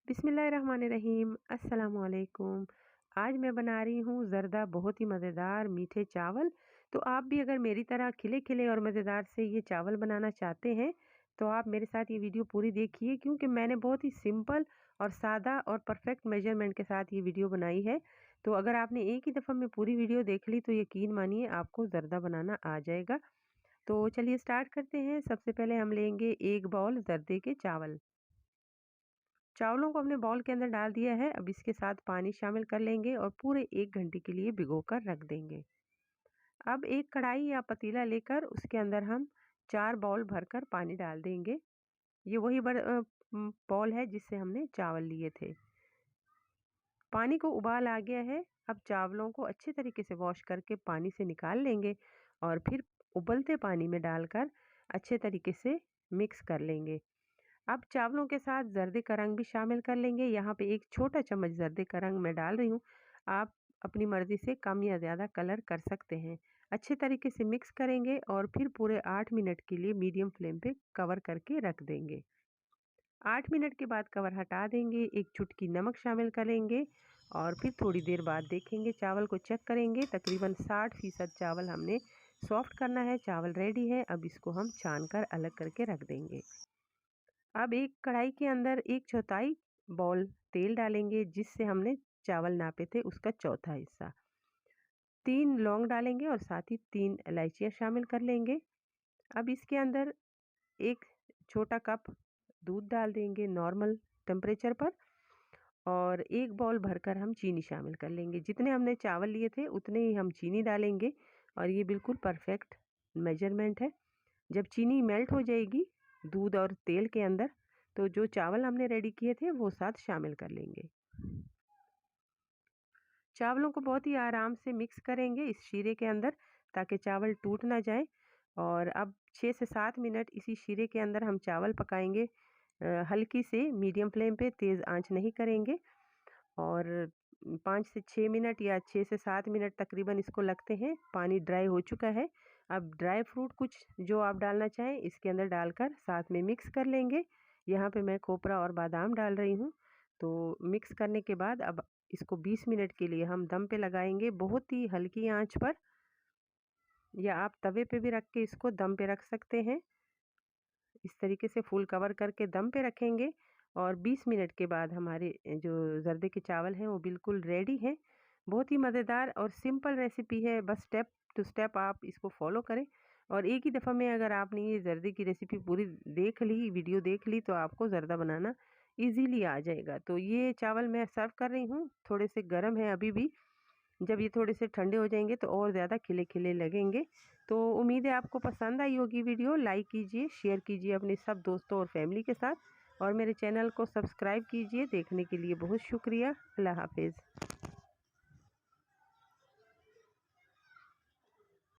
बिस्मिल्लाहिर्रहमानिर्रहीम अस्सलामुअलैकुम। आज मैं बना रही हूँ ज़र्दा बहुत ही मज़ेदार मीठे चावल। तो आप भी अगर मेरी तरह खिले खिले और मज़ेदार से ये चावल बनाना चाहते हैं तो आप मेरे साथ ये वीडियो पूरी देखिए, क्योंकि मैंने बहुत ही सिंपल और सादा और परफेक्ट मेजरमेंट के साथ ये वीडियो बनाई है। तो अगर आपने एक ही दफ़ा में पूरी वीडियो देख ली तो यकीन मानिए आपको ज़र्दा बनाना आ जाएगा। तो चलिए स्टार्ट करते हैं। सबसे पहले हम लेंगे 1 बाउल ज़र्दे के चावल। चावलों को हमने बाउल के अंदर डाल दिया है। अब इसके साथ पानी शामिल कर लेंगे और पूरे 1 घंटे के लिए भिगोकर रख देंगे। अब एक कढ़ाई या पतीला लेकर उसके अंदर हम 4 बाउल भरकर पानी डाल देंगे। ये वही बाउल है जिससे हमने चावल लिए थे। पानी को उबाल आ गया है। अब चावलों को अच्छे तरीके से वॉश करके पानी से निकाल लेंगे और फिर उबलते पानी में डालकर अच्छे तरीके से मिक्स कर लेंगे। अब चावलों के साथ जर्दे का रंग भी शामिल कर लेंगे। यहाँ पे 1 छोटा चम्मच जर्दे का रंग मैं डाल रही हूँ। आप अपनी मर्ज़ी से कम या ज़्यादा कलर कर सकते हैं। अच्छे तरीके से मिक्स करेंगे और फिर पूरे 8 मिनट के लिए मीडियम फ्लेम पे कवर करके रख देंगे। 8 मिनट के बाद कवर हटा देंगे। 1 चुटकी नमक शामिल करेंगे और फिर थोड़ी देर बाद देखेंगे, चावल को चेक करेंगे। तकरीबन 60% चावल हमने सॉफ्ट करना है। चावल रेडी है। अब इसको हम छान कर अलग करके रख देंगे। अब एक कढ़ाई के अंदर 1/4 बाउल तेल डालेंगे, जिससे हमने चावल नापे थे उसका चौथा हिस्सा। 3 लौंग डालेंगे और साथ ही 3 इलायचियाँ शामिल कर लेंगे। अब इसके अंदर 1 छोटा कप दूध डाल देंगे नॉर्मल टेम्परेचर पर और 1 बाउल भरकर हम चीनी शामिल कर लेंगे। जितने हमने चावल लिए थे उतने ही हम चीनी डालेंगे और ये बिल्कुल परफेक्ट मेजरमेंट है। जब चीनी मेल्ट हो जाएगी दूध और तेल के अंदर, तो जो चावल हमने रेडी किए थे वो साथ शामिल कर लेंगे। चावलों को बहुत ही आराम से मिक्स करेंगे इस शीरे के अंदर, ताकि चावल टूट ना जाए। और अब 6 से 7 मिनट इसी शीरे के अंदर हम चावल पकाएंगे, हल्की से मीडियम फ्लेम पे, तेज़ आंच नहीं करेंगे। और 5 से 6 मिनट या 6 से 7 मिनट तकरीबन इसको लगते हैं। पानी ड्राई हो चुका है। अब ड्राई फ्रूट कुछ जो आप डालना चाहें इसके अंदर डालकर साथ में मिक्स कर लेंगे। यहाँ पे मैं खोपरा और बादाम डाल रही हूँ। तो मिक्स करने के बाद अब इसको 20 मिनट के लिए हम दम पे लगाएंगे, बहुत ही हल्की आंच पर, या आप तवे पे भी रख के इसको दम पे रख सकते हैं। इस तरीके से फुल कवर करके दम पे रखेंगे और 20 मिनट के बाद हमारे जो जर्दे के चावल हैं वो बिल्कुल रेडी हैं। बहुत ही मज़ेदार और सिंपल रेसिपी है, बस स्टेप टू स्टेप आप इसको फॉलो करें। और एक ही दफ़ा में अगर आपने ये जर्दे की रेसिपी पूरी देख ली, वीडियो देख ली, तो आपको ज़र्दा बनाना इजीली आ जाएगा। तो ये चावल मैं सर्व कर रही हूँ, थोड़े से गर्म है अभी भी। जब ये थोड़े से ठंडे हो जाएंगे तो और ज़्यादा खिले खिले लगेंगे। तो उम्मीद है आपको पसंद आई होगी वीडियो। लाइक कीजिए, शेयर कीजिए अपने सब दोस्तों और फैमिली के साथ, और मेरे चैनल को सब्सक्राइब कीजिए। देखने के लिए बहुत शुक्रिया। अल्लाह हाफिज़।